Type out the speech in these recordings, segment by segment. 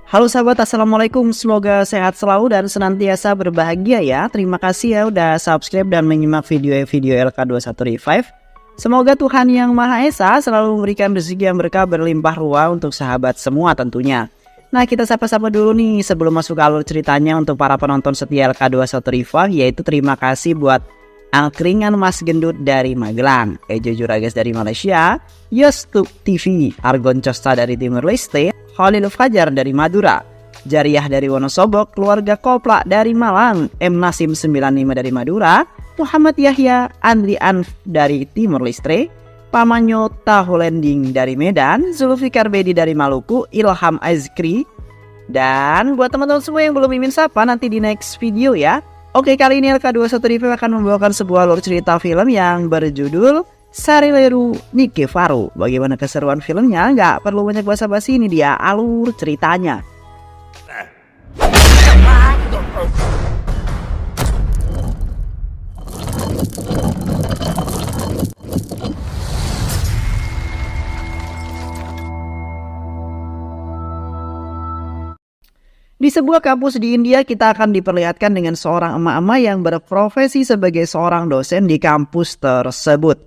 Halo sahabat, assalamualaikum. Semoga sehat selalu dan senantiasa berbahagia ya. Terima kasih ya udah subscribe dan menyimak video-video LK21 Revive. Semoga Tuhan Yang Maha Esa selalu memberikan rezeki yang berkah berlimpah ruah untuk sahabat semua tentunya. Nah, kita sapa-sapa dulu nih sebelum masuk ke alur ceritanya untuk para penonton setia LK21 Revive, yaitu terima kasih buat Angkringan Mas Gendut dari Magelang, Ejo Juragas dari Malaysia, Yostub TV, Argon Costa dari Timur Leste, Khalil Fajar dari Madura, Jariah dari Wonosobo, keluarga Kopla dari Malang, M Nasim 95 dari Madura, Muhammad Yahya, Andri Anf dari Timur Leste, Pamanyo Tahulending dari Medan, Zulfikar Bedi dari Maluku, Ilham Azkri, dan buat teman-teman semua yang belum mimin sapa nanti di next video ya. Oke, kali ini LK21 Review akan membawakan sebuah alur cerita film yang berjudul Sarileru Nikevaru. Bagaimana keseruan filmnya? Nggak perlu banyak basa-basi, ini dia alur ceritanya. Di sebuah kampus di India, kita akan diperlihatkan dengan seorang emak-emak yang berprofesi sebagai seorang dosen di kampus tersebut.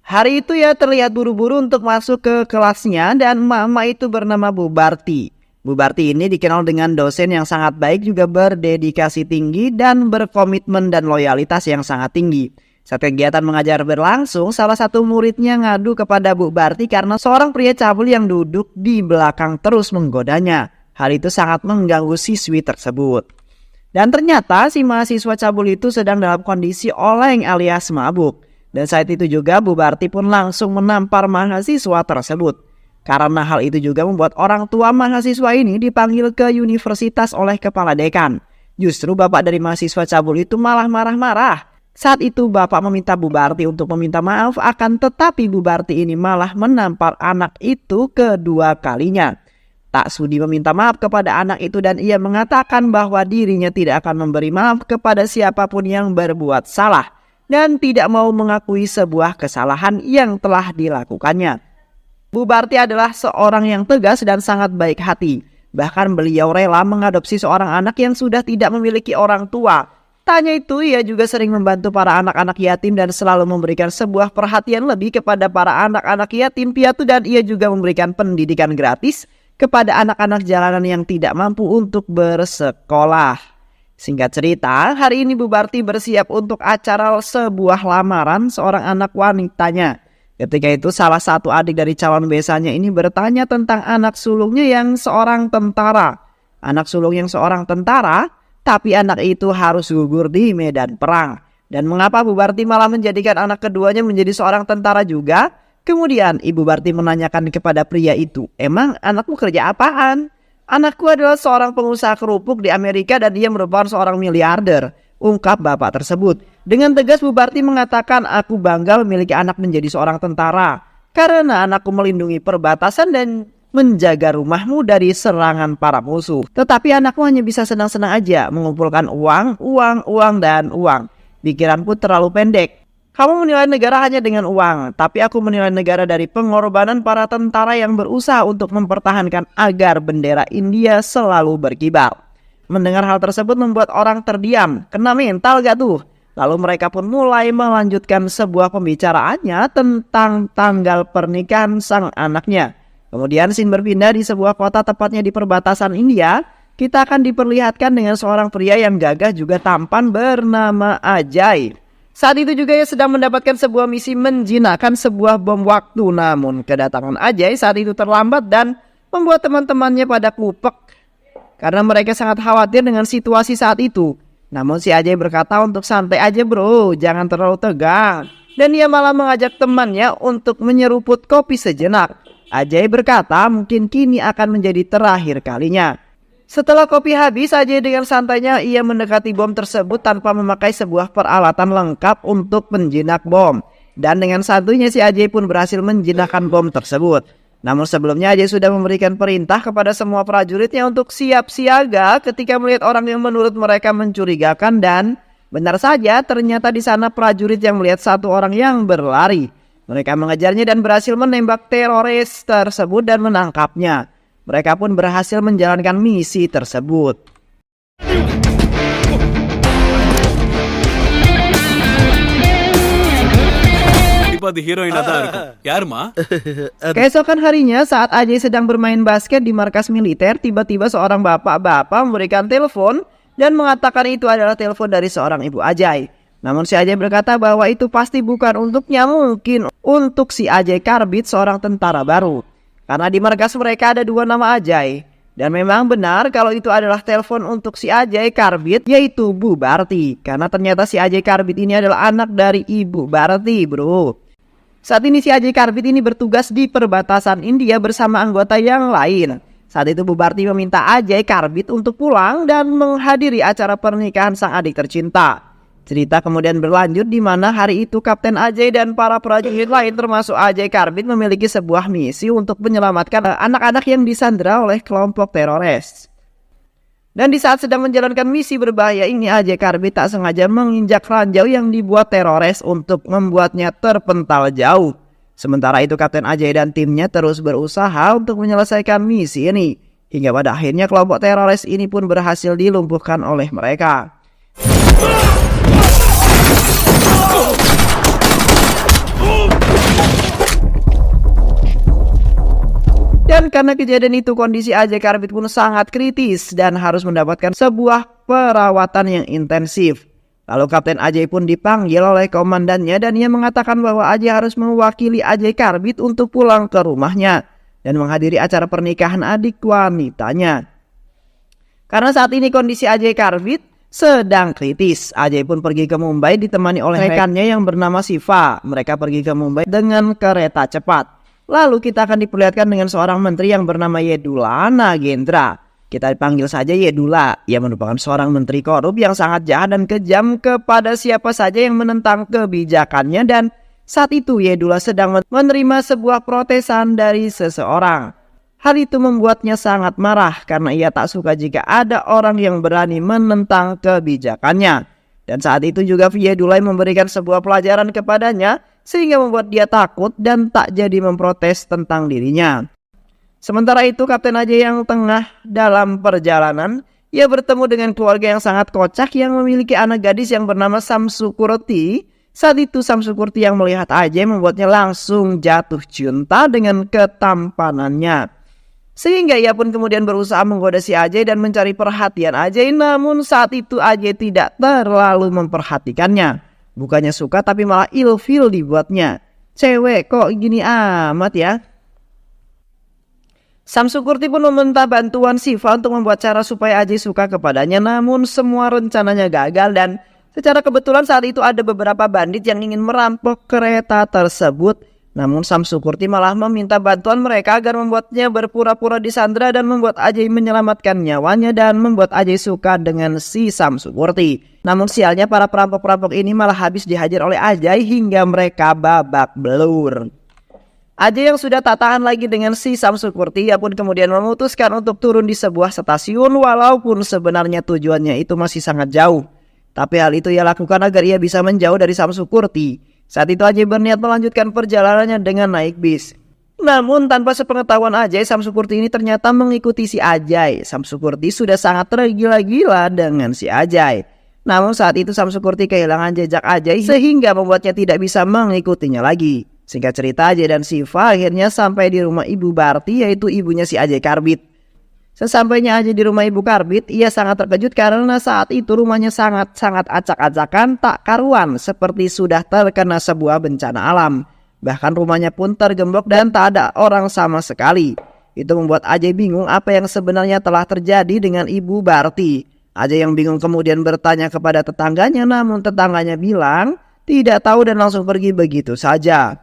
Hari itu ya terlihat buru-buru untuk masuk ke kelasnya dan emak-emak itu bernama Bu Barti. Bu Barti ini dikenal dengan dosen yang sangat baik, juga berdedikasi tinggi dan berkomitmen dan loyalitas yang sangat tinggi. Saat kegiatan mengajar berlangsung, salah satu muridnya ngadu kepada Bu Barti karena seorang pria cabul yang duduk di belakang terus menggodanya. Hal itu sangat mengganggu siswi tersebut. Dan ternyata si mahasiswa cabul itu sedang dalam kondisi oleng alias mabuk. Dan saat itu juga Bu Barti pun langsung menampar mahasiswa tersebut. Karena hal itu juga membuat orang tua mahasiswa ini dipanggil ke universitas oleh kepala dekan. Justru bapak dari mahasiswa cabul itu malah marah-marah. Saat itu bapak meminta Bu Barti untuk meminta maaf, akan tetapi Bu Barti ini malah menampar anak itu kedua kalinya. Tak sudi meminta maaf kepada anak itu dan ia mengatakan bahwa dirinya tidak akan memberi maaf kepada siapapun yang berbuat salah dan tidak mau mengakui sebuah kesalahan yang telah dilakukannya. Bu Barti adalah seorang yang tegas dan sangat baik hati. Bahkan beliau rela mengadopsi seorang anak yang sudah tidak memiliki orang tua. Tak hanya itu, ia juga sering membantu para anak-anak yatim dan selalu memberikan sebuah perhatian lebih kepada para anak-anak yatim piatu, dan ia juga memberikan pendidikan gratis kepada anak-anak jalanan yang tidak mampu untuk bersekolah. Singkat cerita, hari ini Bu Barti bersiap untuk acara sebuah lamaran seorang anak wanitanya. Ketika itu salah satu adik dari calon besanya ini bertanya tentang anak sulungnya yang seorang tentara. Anak sulung yang seorang tentara, tapi anak itu harus gugur di medan perang. Dan mengapa Bu Barti malah menjadikan anak keduanya menjadi seorang tentara juga? Kemudian Ibu Barti menanyakan kepada pria itu, "Emang anakmu kerja apaan?" "Anakku adalah seorang pengusaha kerupuk di Amerika dan dia merupakan seorang miliarder," ungkap bapak tersebut. Dengan tegas Bu Barti mengatakan, "Aku bangga memiliki anak menjadi seorang tentara karena anakku melindungi perbatasan dan menjaga rumahmu dari serangan para musuh. Tetapi anakku hanya bisa senang-senang aja mengumpulkan uang, dan uang. Pikiranku terlalu pendek. Kamu menilai negara hanya dengan uang, tapi aku menilai negara dari pengorbanan para tentara yang berusaha untuk mempertahankan agar bendera India selalu berkibar." Mendengar hal tersebut membuat orang terdiam. Kena mental gak tuh? Lalu mereka pun mulai melanjutkan sebuah pembicaraannya tentang tanggal pernikahan sang anaknya. Kemudian scene berpindah di sebuah kota tepatnya di perbatasan India. Kita akan diperlihatkan dengan seorang pria yang gagah juga tampan bernama Ajay. Saat itu juga ia sedang mendapatkan sebuah misi menjinakkan sebuah bom waktu. Namun kedatangan Ajay saat itu terlambat dan membuat teman-temannya pada kupek karena mereka sangat khawatir dengan situasi saat itu. Namun si Ajay berkata untuk santai aja bro, jangan terlalu tegang. Dan ia malah mengajak temannya untuk menyeruput kopi sejenak. Ajay berkata mungkin kini akan menjadi terakhir kalinya. Setelah kopi habis, Ajay dengan santainya ia mendekati bom tersebut tanpa memakai sebuah peralatan lengkap untuk menjinak bom. Dan dengan santuinya si Ajay pun berhasil menjinakkan bom tersebut. Namun sebelumnya Ajay sudah memberikan perintah kepada semua prajuritnya untuk siap siaga ketika melihat orang yang menurut mereka mencurigakan, dan benar saja ternyata di sana prajurit yang melihat satu orang yang berlari. Mereka mengejarnya dan berhasil menembak teroris tersebut dan menangkapnya. Mereka pun berhasil menjalankan misi tersebut. Keesokan harinya saat Ajay sedang bermain basket di markas militer, tiba-tiba seorang bapak-bapak memberikan telepon dan mengatakan itu adalah telepon dari seorang ibu Ajay. Namun si Ajay berkata bahwa itu pasti bukan untuknya, mungkin untuk si Ajay Karbit, seorang tentara baru. Karena di markas mereka ada 2 nama Ajay. Dan memang benar kalau itu adalah telepon untuk si Ajay Karbit, yaitu Bu Barti. Karena ternyata si Ajay Karbit ini adalah anak dari Ibu Barti, bro. Saat ini si Ajay Karbit ini bertugas di perbatasan India bersama anggota yang lain. Saat itu Bu Barti meminta Ajay Karbit untuk pulang dan menghadiri acara pernikahan sang adik tercinta. Cerita kemudian berlanjut di mana hari itu Kapten Ajay dan para prajurit lain termasuk Ajay Karbit memiliki sebuah misi untuk menyelamatkan anak-anak yang disandra oleh kelompok teroris. Dan di saat sedang menjalankan misi berbahaya ini, Ajay Karbit tak sengaja menginjak ranjau yang dibuat teroris untuk membuatnya terpental jauh. Sementara itu Kapten Ajay dan timnya terus berusaha untuk menyelesaikan misi ini. Hingga pada akhirnya kelompok teroris ini pun berhasil dilumpuhkan oleh mereka. Dan karena kejadian itu kondisi Ajay Karbit pun sangat kritis dan harus mendapatkan sebuah perawatan yang intensif. Lalu Kapten Ajay pun dipanggil oleh komandannya dan ia mengatakan bahwa Ajay harus mewakili Ajay Karbit untuk pulang ke rumahnya dan menghadiri acara pernikahan adik wanitanya. Karena saat ini kondisi Ajay Karbit sedang kritis, Ajay pun pergi ke Mumbai ditemani oleh rekannya yang bernama Siva. Mereka pergi ke Mumbai dengan kereta cepat. Lalu kita akan diperlihatkan dengan seorang menteri yang bernama Yedula Nagendra. Kita dipanggil saja Yedula. Ia merupakan seorang menteri korup yang sangat jahat dan kejam kepada siapa saja yang menentang kebijakannya. Dan saat itu Yedula sedang menerima sebuah protesan dari seseorang. Hal itu membuatnya sangat marah karena ia tak suka jika ada orang yang berani menentang kebijakannya. Dan saat itu juga Yedula memberikan sebuah pelajaran kepadanya sehingga membuat dia takut dan tak jadi memprotes tentang dirinya. Sementara itu Kapten Ajay yang tengah dalam perjalanan, ia bertemu dengan keluarga yang sangat kocak yang memiliki anak gadis yang bernama Samsukurti. Saat itu Samsukurti yang melihat Ajay membuatnya langsung jatuh cinta dengan ketampanannya. Sehingga ia pun kemudian berusaha menggoda si Ajay dan mencari perhatian Ajay. Namun saat itu Ajay tidak terlalu memperhatikannya. Bukannya suka tapi malah ilfil dibuatnya. Cewek kok gini amat ya. Samsukurti pun meminta bantuan Siva untuk membuat cara supaya Ajay suka kepadanya. Namun semua rencananya gagal dan secara kebetulan saat itu ada beberapa bandit yang ingin merampok kereta tersebut. Namun Samsukurti malah meminta bantuan mereka agar membuatnya berpura-pura disandra dan membuat Ajay menyelamatkan nyawanya dan membuat Ajay suka dengan si Samsukurti. Namun sialnya para perampok-perampok ini malah habis dihajar oleh Ajay hingga mereka babak belur. Ajay yang sudah tak tahan lagi dengan si Samsukurti, ia pun kemudian memutuskan untuk turun di sebuah stasiun walaupun sebenarnya tujuannya itu masih sangat jauh. Tapi hal itu ia lakukan agar ia bisa menjauh dari Samsukurti. Saat itu Ajay berniat melanjutkan perjalanannya dengan naik bis. Namun tanpa sepengetahuan Ajay, Samsukurti ini ternyata mengikuti si Ajay. Samsukurti sudah sangat tergila-gila dengan si Ajay. Namun saat itu Samsukurti kehilangan jejak Ajay sehingga membuatnya tidak bisa mengikutinya lagi. Singkat cerita, Ajay dan Siva akhirnya sampai di rumah Ibu Barti, yaitu ibunya si Ajay Karbit. Sesampainya Ajay di rumah Ibu Karbit, ia sangat terkejut karena saat itu rumahnya sangat acak-acakan tak karuan seperti sudah terkena sebuah bencana alam. Bahkan rumahnya pun tergembok dan tak ada orang sama sekali. Itu membuat Ajay bingung apa yang sebenarnya telah terjadi dengan Ibu Barti. Ajay yang bingung kemudian bertanya kepada tetangganya, namun tetangganya bilang tidak tahu dan langsung pergi begitu saja.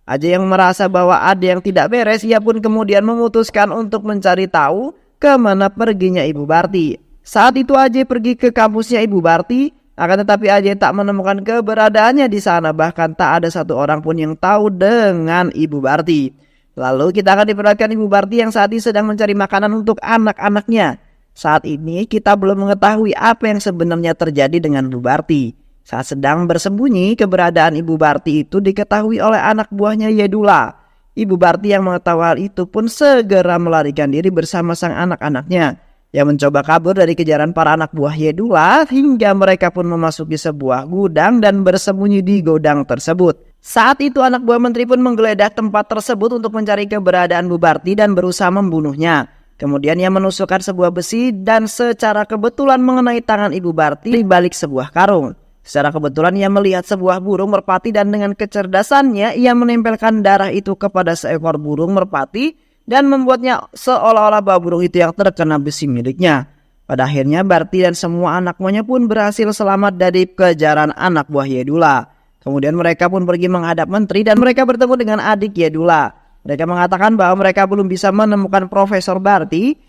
Ajay yang merasa bahwa ada yang tidak beres, ia pun kemudian memutuskan untuk mencari tahu kemana perginya Ibu Barti. Saat itu Ajay pergi ke kampusnya Ibu Barti, akan tetapi Ajay tak menemukan keberadaannya di sana. Bahkan tak ada satu orang pun yang tahu dengan Ibu Barti. Lalu kita akan diperlihatkan Ibu Barti yang saat ini sedang mencari makanan untuk anak-anaknya. Saat ini kita belum mengetahui apa yang sebenarnya terjadi dengan Ibu Barti. Saat sedang bersembunyi, keberadaan Ibu Barti itu diketahui oleh anak buahnya Yedula. Ibu Barti yang mengetahui hal itu pun segera melarikan diri bersama sang anak-anaknya yang mencoba kabur dari kejaran para anak buah Yedula hingga mereka pun memasuki sebuah gudang dan bersembunyi di gudang tersebut. Saat itu anak buah menteri pun menggeledah tempat tersebut untuk mencari keberadaan Bu Barti dan berusaha membunuhnya. Kemudian ia menusukkan sebuah besi dan secara kebetulan mengenai tangan Ibu Barti di balik sebuah karung. Secara kebetulan ia melihat sebuah burung merpati dan dengan kecerdasannya ia menempelkan darah itu kepada seekor burung merpati dan membuatnya seolah-olah bahwa burung itu yang terkena besi miliknya. Pada akhirnya Barti dan semua anak buahnya pun berhasil selamat dari kejaran anak buah Yedula. Kemudian mereka pun pergi menghadap menteri dan mereka bertemu dengan adik Yedula. Mereka mengatakan bahwa mereka belum bisa menemukan Profesor Barti.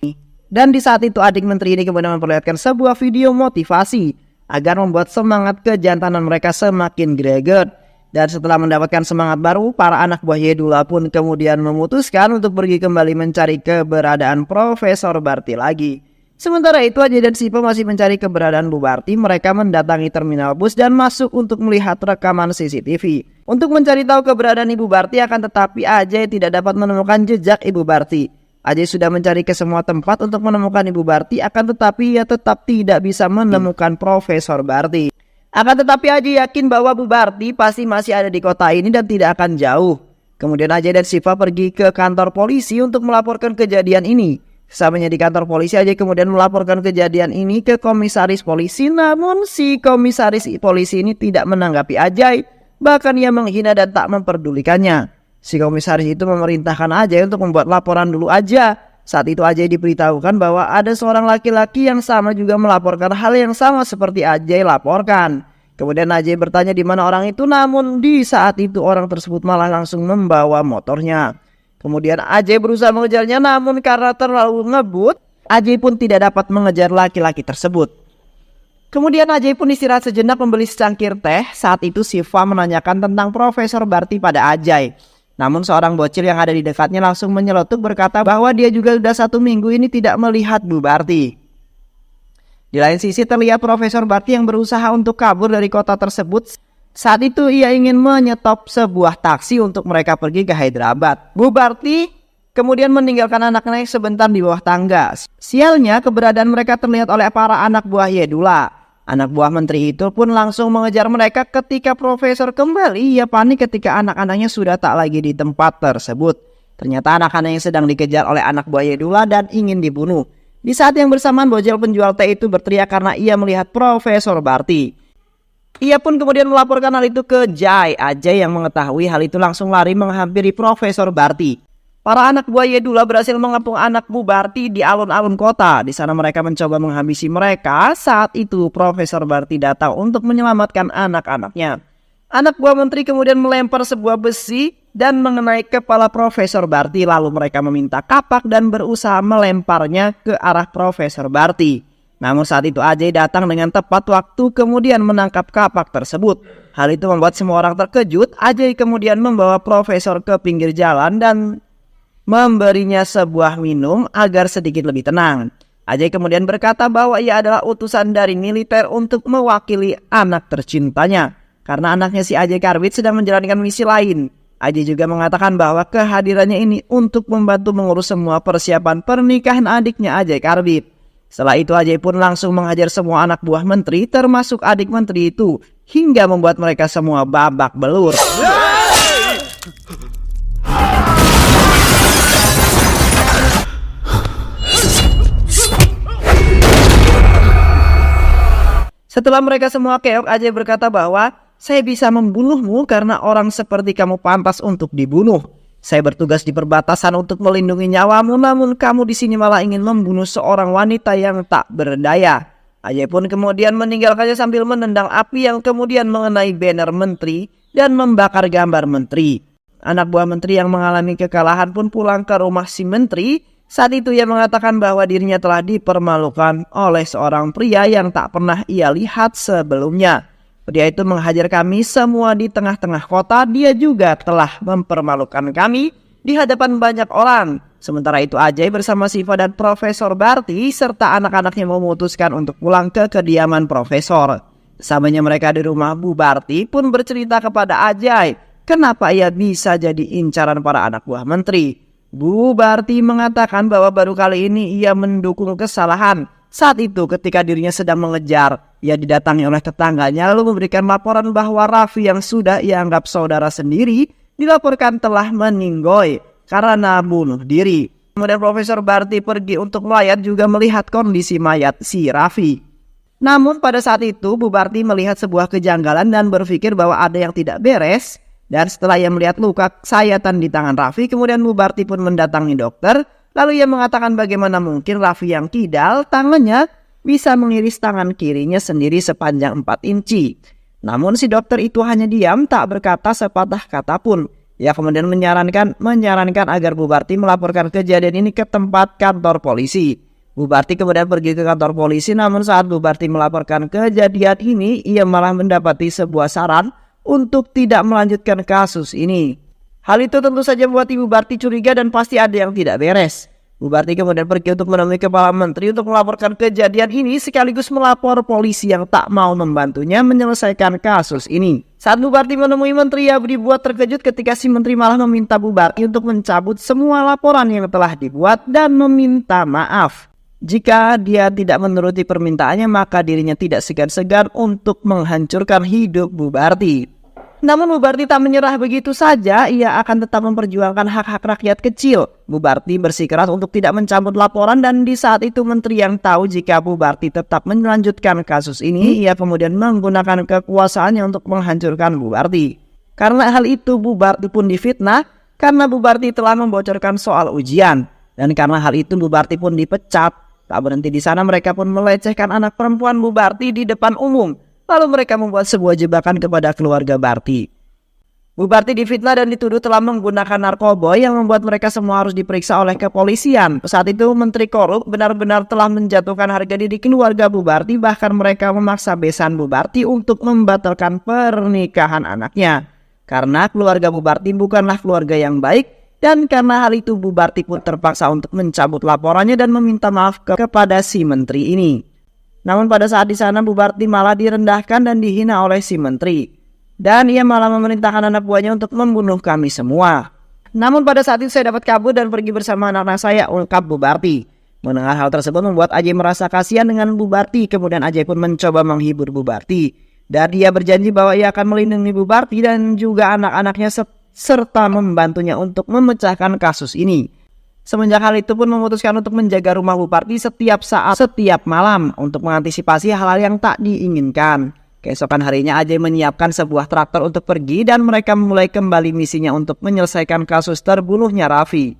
Dan di saat itu adik menteri ini kemudian memperlihatkan sebuah video motivasi agar membuat semangat kejantanan mereka semakin greget. Dan setelah mendapatkan semangat baru, para anak buah Yedula pun kemudian memutuskan untuk pergi kembali mencari keberadaan Profesor Barti lagi. Sementara itu Ajay dan Siva masih mencari keberadaan Bu Barti. Mereka mendatangi terminal bus dan masuk untuk melihat rekaman CCTV untuk mencari tahu keberadaan Ibu Barti, akan tetapi Ajay tidak dapat menemukan jejak Ibu Barti. Ajay sudah mencari ke semua tempat untuk menemukan Ibu Barti, akan tetapi ia tetap tidak bisa menemukan Profesor Barti. Akan tetapi Ajay yakin bahwa Bu Barti pasti masih ada di kota ini dan tidak akan jauh. Kemudian Ajay dan Siva pergi ke kantor polisi untuk melaporkan kejadian ini. Sesampainya di kantor polisi, Ajay kemudian melaporkan kejadian ini ke komisaris polisi. Namun si komisaris polisi ini tidak menanggapi Ajay. Bahkan ia menghina dan tak memperdulikannya. Si komisaris itu memerintahkan Ajay untuk membuat laporan dulu aja. Saat itu Ajay diberitahukan bahwa ada seorang laki-laki yang sama juga melaporkan hal yang sama seperti Ajay laporkan. Kemudian Ajay bertanya di mana orang itu, namun di saat itu orang tersebut malah langsung membawa motornya. Kemudian Ajay berusaha mengejarnya, namun karena terlalu ngebut, Ajay pun tidak dapat mengejar laki-laki tersebut. Kemudian Ajay pun istirahat sejenak membeli secangkir teh. Saat itu Siva menanyakan tentang Profesor Barti pada Ajay. Namun seorang bocil yang ada di dekatnya langsung menyeletuk berkata bahwa dia juga sudah 1 minggu ini tidak melihat Bu Barti. Di lain sisi terlihat Profesor Barti yang berusaha untuk kabur dari kota tersebut. Saat itu ia ingin menyetop sebuah taksi untuk mereka pergi ke Hyderabad. Bu Barti kemudian meninggalkan anak-anaknya sebentar di bawah tangga. Sialnya keberadaan mereka terlihat oleh para anak buah Yedula. Anak buah menteri itu pun langsung mengejar mereka. Ketika Profesor kembali, ia panik ketika anak-anaknya sudah tak lagi di tempat tersebut. Ternyata anak-anak yang sedang dikejar oleh anak buah Yedula dan ingin dibunuh. Di saat yang bersamaan bocil penjual teh itu berteriak karena ia melihat Profesor Barti. Ia pun kemudian melaporkan hal itu ke Jai. Ajay yang mengetahui hal itu langsung lari menghampiri Profesor Barti. Para anak buah Yedula berhasil mengepung anak Bu Barti di alun-alun kota. Di sana mereka mencoba menghabisi mereka. Saat itu Profesor Barti datang untuk menyelamatkan anak-anaknya. Anak buah menteri kemudian melempar sebuah besi dan mengenai kepala Profesor Barti. Lalu mereka meminta kapak dan berusaha melemparnya ke arah Profesor Barti. Namun saat itu Ajay datang dengan tepat waktu kemudian menangkap kapak tersebut. Hal itu membuat semua orang terkejut. Ajay kemudian membawa Profesor ke pinggir jalan dan memberinya sebuah minum agar sedikit lebih tenang. Ajay kemudian berkata bahwa ia adalah utusan dari militer untuk mewakili anak tercintanya. Karena anaknya si Ajay Karbit sedang menjalankan misi lain. Ajay juga mengatakan bahwa kehadirannya ini untuk membantu mengurus semua persiapan pernikahan adiknya Ajay Karbit. Setelah itu Ajay pun langsung menghajar semua anak buah menteri termasuk adik menteri itu. Hingga membuat mereka semua babak belur. Setelah mereka semua keok, Ajay berkata bahwa saya bisa membunuhmu karena orang seperti kamu pantas untuk dibunuh. Saya bertugas di perbatasan untuk melindungi nyawamu, namun kamu di sini malah ingin membunuh seorang wanita yang tak berdaya. Ajay pun kemudian meninggalkannya sambil menendang api yang kemudian mengenai banner menteri dan membakar gambar menteri. Anak buah menteri yang mengalami kekalahan pun pulang ke rumah si menteri. Saat itu ia mengatakan bahwa dirinya telah dipermalukan oleh seorang pria yang tak pernah ia lihat sebelumnya. Pria itu menghajar kami semua di tengah-tengah kota. Dia juga telah mempermalukan kami di hadapan banyak orang. Sementara itu Ajay bersama Siva dan Profesor Barti serta anak-anaknya memutuskan untuk pulang ke kediaman Profesor. Sesampainya mereka di rumah Bu Barti pun bercerita kepada Ajay kenapa ia bisa jadi incaran para anak buah menteri. Bu Barti mengatakan bahwa baru kali ini ia mendukung kesalahan. Saat itu ketika dirinya sedang mengejar, ia didatangi oleh tetangganya lalu memberikan laporan bahwa Raffi yang sudah ia anggap saudara sendiri dilaporkan telah meninggoy karena bunuh diri. Kemudian Profesor Barti pergi untuk melayat juga melihat kondisi mayat si Raffi. Namun pada saat itu Bu Barti melihat sebuah kejanggalan dan berpikir bahwa ada yang tidak beres. Dan setelah ia melihat luka sayatan di tangan Raffi, kemudian Bu Barti pun mendatangi dokter. Lalu ia mengatakan bagaimana mungkin Raffi yang kidal tangannya bisa mengiris tangan kirinya sendiri sepanjang 4 inci. Namun si dokter itu hanya diam, tak berkata sepatah kata pun. Ia kemudian menyarankan agar Bu Barti melaporkan kejadian ini ke tempat kantor polisi. Bu Barti kemudian pergi ke kantor polisi, namun saat Bu Barti melaporkan kejadian ini, ia malah mendapati sebuah saran untuk tidak melanjutkan kasus ini. Hal itu tentu saja membuat Ibu Barti curiga dan pasti ada yang tidak beres. Bu Barti kemudian pergi untuk menemui Kepala Menteri untuk melaporkan kejadian ini sekaligus melapor polisi yang tak mau membantunya menyelesaikan kasus ini. Saat Bu Barti menemui Menteri, ia dibuat terkejut ketika si Menteri malah meminta Bu Barti untuk mencabut semua laporan yang telah dibuat dan meminta maaf. Jika dia tidak menuruti permintaannya, maka dirinya tidak segan-segan untuk menghancurkan hidup Bu Barti. Namun Bu Barti tak menyerah begitu saja, ia akan tetap memperjuangkan hak-hak rakyat kecil. Bu Barti bersikeras untuk tidak mencabut laporan dan di saat itu Menteri yang tahu jika Bu Barti tetap melanjutkan kasus ini, ia kemudian menggunakan kekuasaannya untuk menghancurkan Bu Barti. Karena hal itu Bu Barti pun difitnah karena Bu Barti telah membocorkan soal ujian. Dan karena hal itu Bu Barti pun dipecat. Tak berhenti di sana, mereka pun melecehkan anak perempuan Bu Barti di depan umum. Lalu mereka membuat sebuah jebakan kepada keluarga Barti. Bu Barti difitnah dan dituduh telah menggunakan narkoba yang membuat mereka semua harus diperiksa oleh kepolisian. Saat itu Menteri Korup benar-benar telah menjatuhkan harga diri keluarga Bu Barti, bahkan mereka memaksa besan Bu Barti untuk membatalkan pernikahan anaknya. Karena keluarga Bu Barti bukanlah keluarga yang baik, dan karena hal itu Bu Barti pun terpaksa untuk mencabut laporannya dan meminta maaf kepada si menteri ini. Namun pada saat di sana Bu Barti malah direndahkan dan dihina oleh si menteri. Dan ia malah memerintahkan anak buahnya untuk membunuh kami semua. Namun pada saat itu saya dapat kabur dan pergi bersama anak-anak saya, ungkap Bu Barti. Mendengar hal tersebut membuat Ajay merasa kasihan dengan Bu Barti. Kemudian Ajay pun mencoba menghibur Bu Barti. Dan dia berjanji bahwa ia akan melindungi Bu Barti dan juga anak-anaknya serta membantunya untuk memecahkan kasus ini. Semenjak hal itu pun memutuskan untuk menjaga rumah Bu Barti setiap saat, setiap malam untuk mengantisipasi hal-hal yang tak diinginkan. Keesokan harinya Ajay menyiapkan sebuah traktor untuk pergi dan mereka memulai kembali misinya untuk menyelesaikan kasus terbunuhnya Raffi.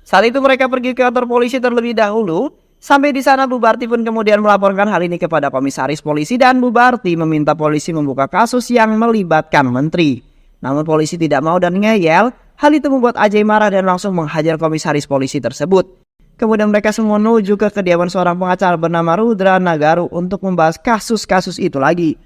Saat itu mereka pergi ke kantor polisi terlebih dahulu. Sampai di sana Bu Barti pun kemudian melaporkan hal ini kepada komisaris polisi dan Bu Barti meminta polisi membuka kasus yang melibatkan menteri. Namun polisi tidak mau dan ngeyel. Hal itu membuat Ajay marah dan langsung menghajar komisaris polisi tersebut. Kemudian mereka semua menuju ke kediaman seorang pengacara bernama Rudra Nagaru untuk membahas kasus-kasus itu lagi.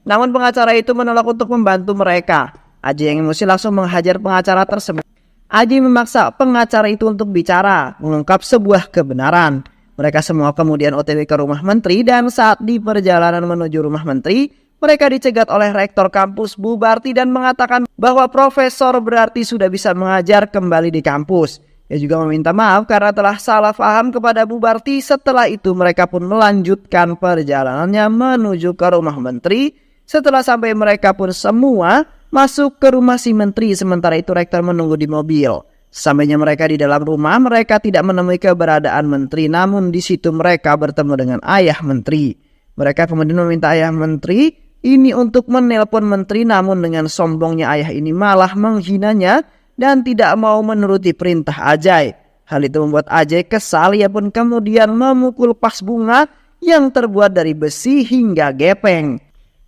Namun pengacara itu menolak untuk membantu mereka. Ajay yang emosi langsung menghajar pengacara tersebut. Ajay memaksa pengacara itu untuk bicara, mengungkap sebuah kebenaran. Mereka semua kemudian OTW ke rumah menteri dan saat di perjalanan menuju rumah menteri, mereka dicegat oleh rektor kampus Bu Barti dan mengatakan bahwa profesor berarti sudah bisa mengajar kembali di kampus. Ia juga meminta maaf karena telah salah paham kepada Bu Barti. Setelah itu mereka pun melanjutkan perjalanannya menuju ke rumah menteri. Setelah sampai mereka pun semua masuk ke rumah si menteri, sementara itu rektor menunggu di mobil. Sampainya mereka di dalam rumah, mereka tidak menemui keberadaan menteri, namun di situ mereka bertemu dengan ayah menteri. Mereka kemudian meminta ayah menteri ini untuk menelpon menteri, namun dengan sombongnya ayah ini malah menghinanya dan tidak mau menuruti perintah Ajay. Hal itu membuat Ajay kesal, ia pun kemudian memukul pas bunga yang terbuat dari besi hingga gepeng.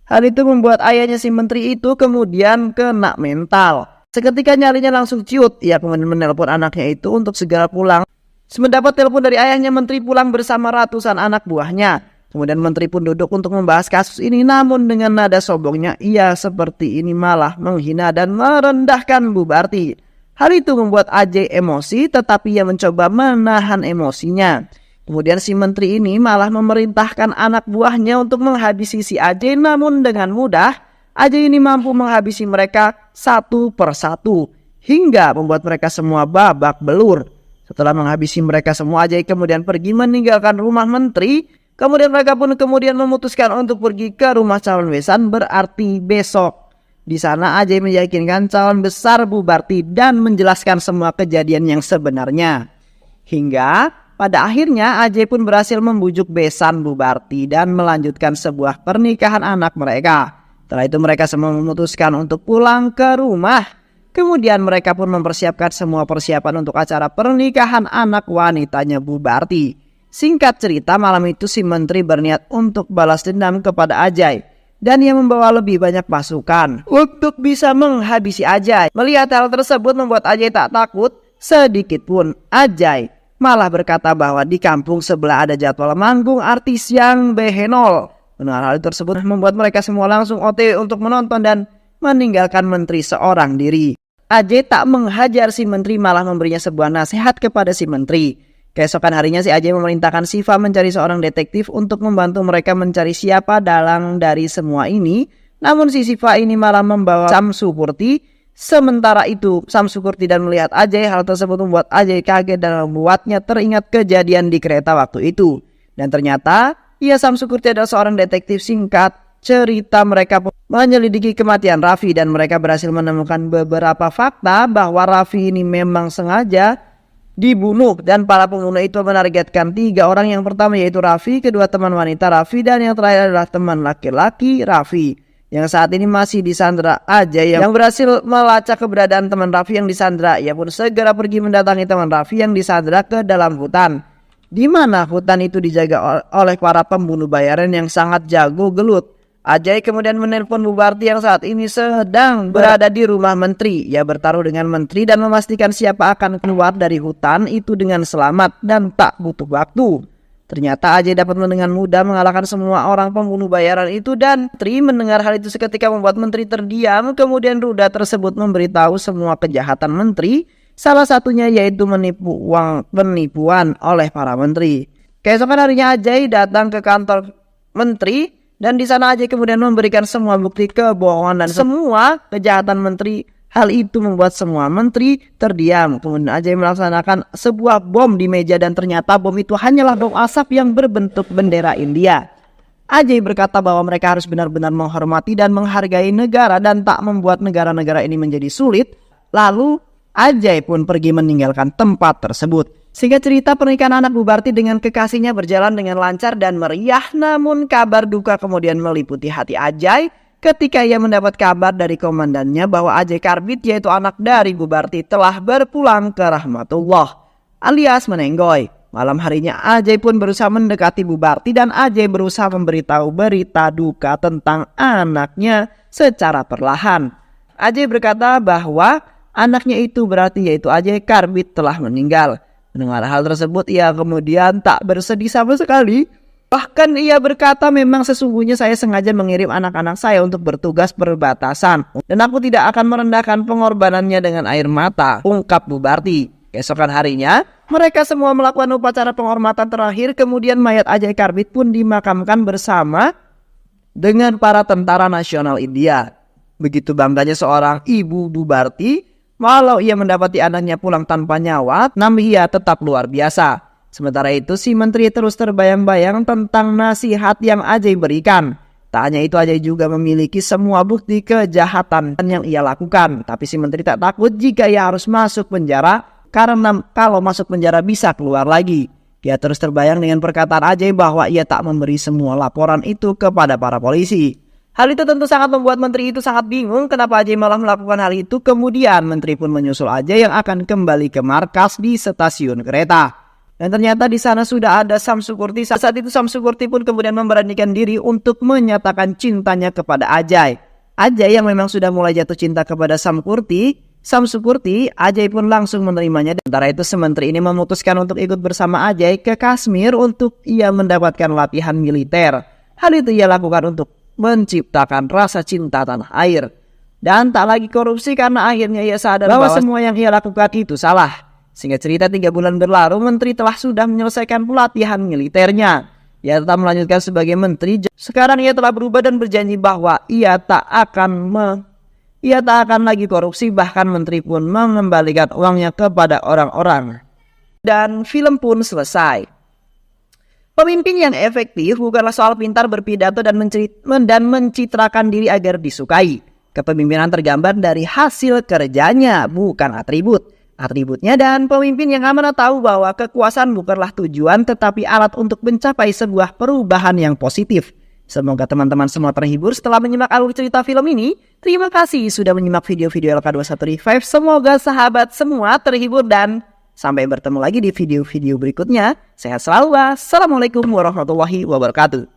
Hal itu membuat ayahnya si menteri itu kemudian kena mental. Seketika nyalinya langsung ciut, ia kemudian menelpon anaknya itu untuk segera pulang. Mendapat telepon dari ayahnya, menteri pulang bersama ratusan anak buahnya. Kemudian menteri pun duduk untuk membahas kasus ini, namun dengan nada sombongnya ia seperti ini malah menghina dan merendahkan Bu Barti. Hal itu membuat Ajay emosi, tetapi ia mencoba menahan emosinya. Kemudian si menteri ini malah memerintahkan anak buahnya untuk menghabisi si Ajay, namun dengan mudah Ajay ini mampu menghabisi mereka satu persatu hingga membuat mereka semua babak belur. Setelah menghabisi mereka semua, Ajay kemudian pergi meninggalkan rumah menteri. Kemudian mereka pun kemudian memutuskan untuk pergi ke rumah calon besan, berarti besok. Di sana Ajay meyakinkan calon besar Bubarti dan menjelaskan semua kejadian yang sebenarnya. Hingga pada akhirnya Ajay pun berhasil membujuk besan Bubarti dan melanjutkan sebuah pernikahan anak mereka. Setelah itu mereka semua memutuskan untuk pulang ke rumah. Kemudian mereka pun mempersiapkan semua persiapan untuk acara pernikahan anak wanitanya Bubarti. Singkat cerita, malam itu si menteri berniat untuk balas dendam kepada Ajay. Dan ia membawa lebih banyak pasukan untuk bisa menghabisi Ajay. Melihat hal tersebut membuat Ajay tak takut sedikit pun. Ajay malah berkata bahwa di kampung sebelah ada jadwal manggung artis yang behenol. Mendengar hal tersebut membuat mereka semua langsung OTW untuk menonton dan meninggalkan menteri seorang diri. Ajay tak menghajar si menteri, malah memberinya sebuah nasihat kepada si menteri. Keesokan harinya si Ajay memerintahkan Siva mencari seorang detektif untuk membantu mereka mencari siapa dalang dari semua ini. Namun si Siva ini malah membawa Samsupurti. Sementara itu Samsupurti dan melihat Ajay, hal tersebut membuat Ajay kaget dan membuatnya teringat kejadian di kereta waktu itu. Dan ternyata Samsupurti adalah seorang detektif. Singkat cerita, mereka pun menyelidiki kematian Raffi dan mereka berhasil menemukan beberapa fakta bahwa Raffi ini memang sengaja dibunuh dan para pembunuh itu menargetkan 3 orang. Yang pertama yaitu Raffi, kedua teman wanita Raffi, dan yang terakhir adalah teman laki-laki Raffi yang saat ini masih disandra. Ajay yang berhasil melacak keberadaan teman Raffi yang disandra, ia pun segera pergi mendatangi teman Raffi yang disandra ke dalam hutan, di mana hutan itu dijaga oleh para pembunuh bayaran yang sangat jago gelut. Ajay kemudian menelpon Bubarti yang saat ini sedang berada di rumah menteri. Ia bertaruh dengan menteri dan memastikan siapa akan keluar dari hutan itu dengan selamat dan tak butuh waktu. Ternyata Ajay dapat dengan mudah mengalahkan semua orang pembunuh bayaran itu, dan menteri mendengar hal itu seketika membuat menteri terdiam. Kemudian Ruda tersebut memberitahu semua kejahatan menteri, salah satunya yaitu penipuan oleh para menteri. Keesokan harinya Ajay datang ke kantor menteri. Dan di sana Ajay kemudian memberikan semua bukti kebohongan dan semua kejahatan menteri. Hal itu membuat semua menteri terdiam. Kemudian Ajay melaksanakan sebuah bom di meja dan ternyata bom itu hanyalah bom asap yang berbentuk bendera India. Ajay berkata bahwa mereka harus benar-benar menghormati dan menghargai negara dan tak membuat negara-negara ini menjadi sulit. Lalu Ajay pun pergi meninggalkan tempat tersebut. Singkat cerita, pernikahan anak Bubarti dengan kekasihnya berjalan dengan lancar dan meriah. Namun kabar duka kemudian meliputi hati Ajay ketika ia mendapat kabar dari komandannya bahwa Ajay Karbit, yaitu anak dari Bubarti, telah berpulang ke rahmatullah alias menenggoy. Malam harinya Ajay pun berusaha mendekati Bubarti dan Ajay berusaha memberitahu berita duka tentang anaknya secara perlahan. Ajay berkata bahwa anaknya itu berarti yaitu Ajay Karbit telah meninggal. Mendengar hal tersebut, ia kemudian tak bersedih sama sekali. Bahkan ia berkata, memang sesungguhnya saya sengaja mengirim anak-anak saya untuk bertugas perbatasan. Dan aku tidak akan merendahkan pengorbanannya dengan air mata, ungkap Bubarti. Keesokan harinya, mereka semua melakukan upacara penghormatan terakhir. Kemudian mayat Ajay Karbit pun dimakamkan bersama dengan para tentara nasional India. Begitu bangganya seorang ibu Bubarti. Walau ia mendapati anaknya pulang tanpa nyawa, namun ia tetap luar biasa. Sementara itu si menteri terus terbayang-bayang tentang nasihat yang Ajay berikan. Tak hanya itu, Ajay juga memiliki semua bukti kejahatan yang ia lakukan. Tapi si menteri tak takut jika ia harus masuk penjara, karena kalau masuk penjara bisa keluar lagi. Ia terus terbayang dengan perkataan Ajay bahwa ia tak memberi semua laporan itu kepada para polisi. Hal itu tentu sangat membuat menteri itu sangat bingung kenapa Ajay malah melakukan hal itu. Kemudian menteri pun menyusul Ajay yang akan kembali ke markas di stasiun kereta. Dan ternyata di sana sudah ada Samsupurti. Saat itu Samsupurti pun kemudian memberanikan diri untuk menyatakan cintanya kepada Ajay. Ajay yang memang sudah mulai jatuh cinta kepada Samsupurti, Ajay pun langsung menerimanya. Sementara itu si menteri ini memutuskan untuk ikut bersama Ajay ke Kashmir untuk ia mendapatkan latihan militer. Hal itu ia lakukan untuk menciptakan rasa cinta tanah air dan tak lagi korupsi, karena akhirnya ia sadar bahwa semua yang ia lakukan itu salah. Singkat cerita, 3 bulan berlalu, menteri telah sudah menyelesaikan pelatihan militernya. Ia tetap melanjutkan sebagai menteri. Sekarang ia telah berubah dan berjanji bahwa ia tak akan lagi korupsi, bahkan menteri pun mengembalikan uangnya kepada orang-orang. Dan film pun selesai. Pemimpin yang efektif bukanlah soal pintar berpidato dan mencitrakan diri agar disukai. Kepemimpinan tergambar dari hasil kerjanya, bukan atribut. Atributnya dan pemimpin yang amanah tahu bahwa kekuasaan bukanlah tujuan tetapi alat untuk mencapai sebuah perubahan yang positif. Semoga teman-teman semua terhibur setelah menyimak alur cerita film ini. Terima kasih sudah menyimak video-video LK21 Revive. Semoga sahabat semua terhibur dan sampai bertemu lagi di video-video berikutnya. Sehat selalu. Assalamualaikum warahmatullahi wabarakatuh.